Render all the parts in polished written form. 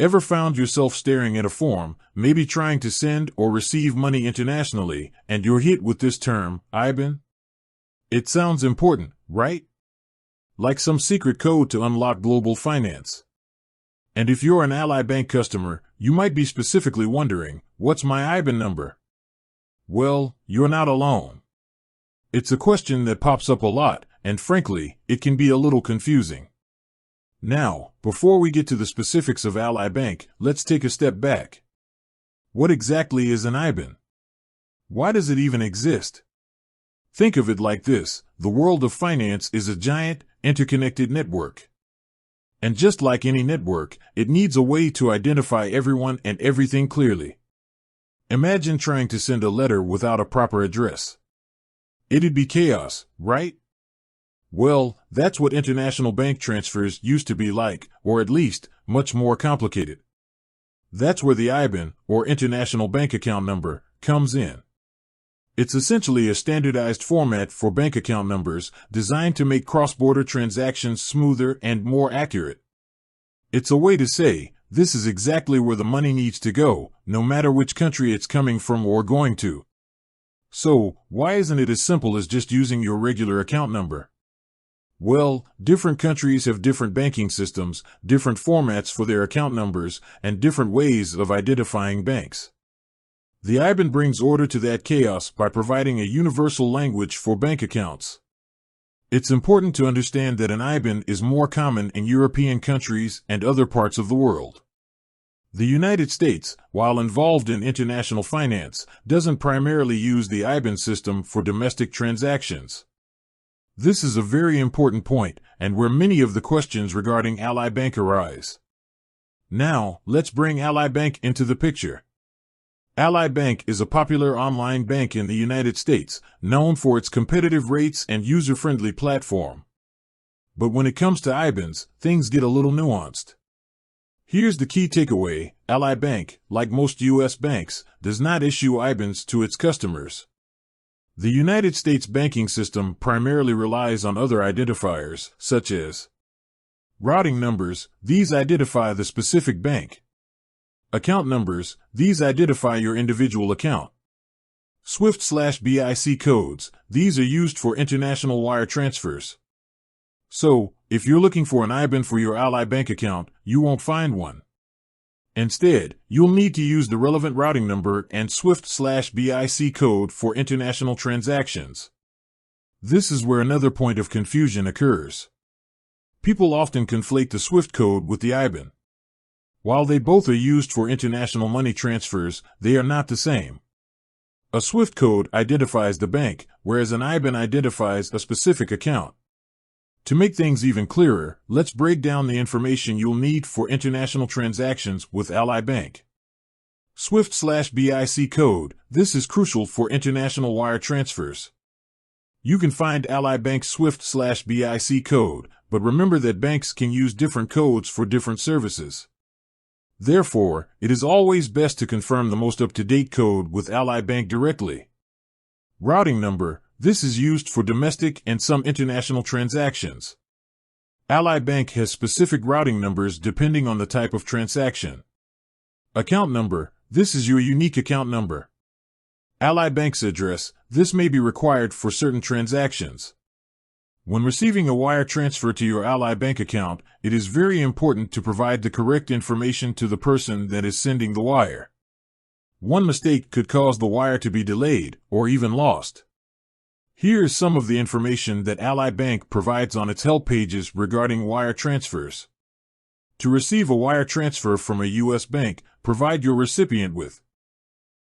Ever found yourself staring at a form, maybe trying to send or receive money internationally, and you're hit with this term, IBAN? It sounds important, right? Like some secret code to unlock global finance. And if you're an Ally Bank customer, you might be specifically wondering, what's my IBAN number? Well, you're not alone. It's a question that pops up a lot, and frankly, it can be a little confusing. Now, before we get to the specifics of Ally Bank, let's take a step back. What exactly is an IBAN? Why does it even exist? Think of it like this: the world of finance is a giant, interconnected network. And just like any network, it needs a way to identify everyone and everything clearly. Imagine trying to send a letter without a proper address. It'd be chaos, right? Well, that's what international bank transfers used to be like, or at least, much more complicated. That's where the IBAN, or International Bank Account Number, comes in. It's essentially a standardized format for bank account numbers designed to make cross-border transactions smoother and more accurate. It's a way to say, this is exactly where the money needs to go, no matter which country it's coming from or going to. So, why isn't it as simple as just using your regular account number? Well, different countries have different banking systems, different formats for their account numbers, and different ways of identifying banks. The IBAN brings order to that chaos by providing a universal language for bank accounts. It's important to understand that an IBAN is more common in European countries and other parts of the world. The United States, while involved in international finance, doesn't primarily use the IBAN system for domestic transactions. This is a very important point, and where many of the questions regarding Ally Bank arise. Now, let's bring Ally Bank into the picture. Ally Bank is a popular online bank in the United States, known for its competitive rates and user-friendly platform. But when it comes to IBANs, things get a little nuanced. Here's the key takeaway: Ally Bank, like most U.S. banks, does not issue IBANs to its customers. The United States banking system primarily relies on other identifiers, such as routing numbers. These identify the specific bank. Account numbers. These identify your individual account. SWIFT/BIC codes. These are used for international wire transfers. So, if you're looking for an IBAN for your Ally Bank account, you won't find one. Instead, you'll need to use the relevant routing number and SWIFT/BIC code for international transactions. This is where another point of confusion occurs. People often conflate the SWIFT code with the IBAN. While they both are used for international money transfers, they are not the same. A SWIFT code identifies the bank, whereas an IBAN identifies a specific account. To make things even clearer, let's break down the information you'll need for international transactions with Ally Bank. SWIFT/BIC code. This is crucial for international wire transfers. You can find Ally Bank's SWIFT/BIC code, but remember that banks can use different codes for different services. Therefore, it is always best to confirm the most up-to-date code with Ally Bank directly. Routing number. This is used for domestic and some international transactions. Ally Bank has specific routing numbers depending on the type of transaction. Account number. This is your unique account number. Ally Bank's address. This may be required for certain transactions. When receiving a wire transfer to your Ally Bank account, it is very important to provide the correct information to the person that is sending the wire. One mistake could cause the wire to be delayed or even lost. Here is some of the information that Ally Bank provides on its help pages regarding wire transfers. To receive a wire transfer from a U.S. bank, provide your recipient with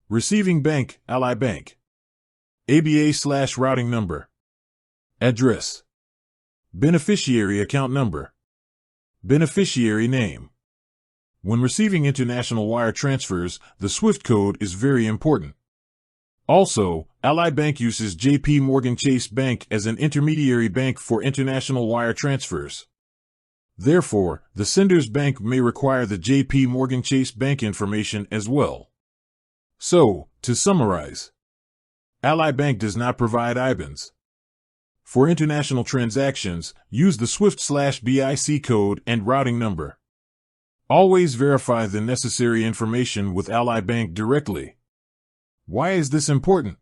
receiving bank, Ally Bank, ABA/routing number, address, beneficiary account number, beneficiary name. When receiving international wire transfers, the SWIFT code is very important. Also, Ally Bank uses J.P. Morgan Chase Bank as an intermediary bank for international wire transfers. Therefore, the sender's bank may require the J.P. Morgan Chase Bank information as well. So, to summarize, Ally Bank does not provide IBANs. For international transactions, use the SWIFT/BIC code and routing number. Always verify the necessary information with Ally Bank directly. Why is this important?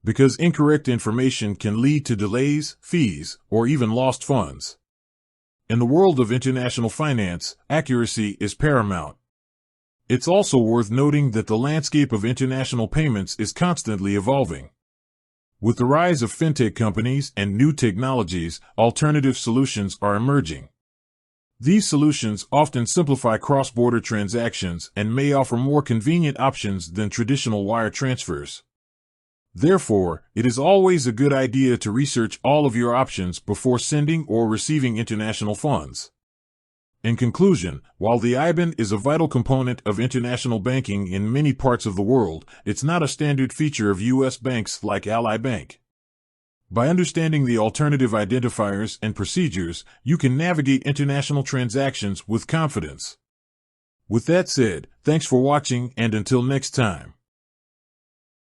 Because incorrect information can lead to delays, fees, or even lost funds. In the world of international finance, accuracy is paramount. It's also worth noting that the landscape of international payments is constantly evolving. With the rise of fintech companies and new technologies, alternative solutions are emerging. These solutions often simplify cross-border transactions and may offer more convenient options than traditional wire transfers. Therefore, it is always a good idea to research all of your options before sending or receiving international funds. In conclusion, while the IBAN is a vital component of international banking in many parts of the world, it's not a standard feature of U.S. banks like Ally Bank. By understanding the alternative identifiers and procedures, you can navigate international transactions with confidence. With that said, thanks for watching, and until next time.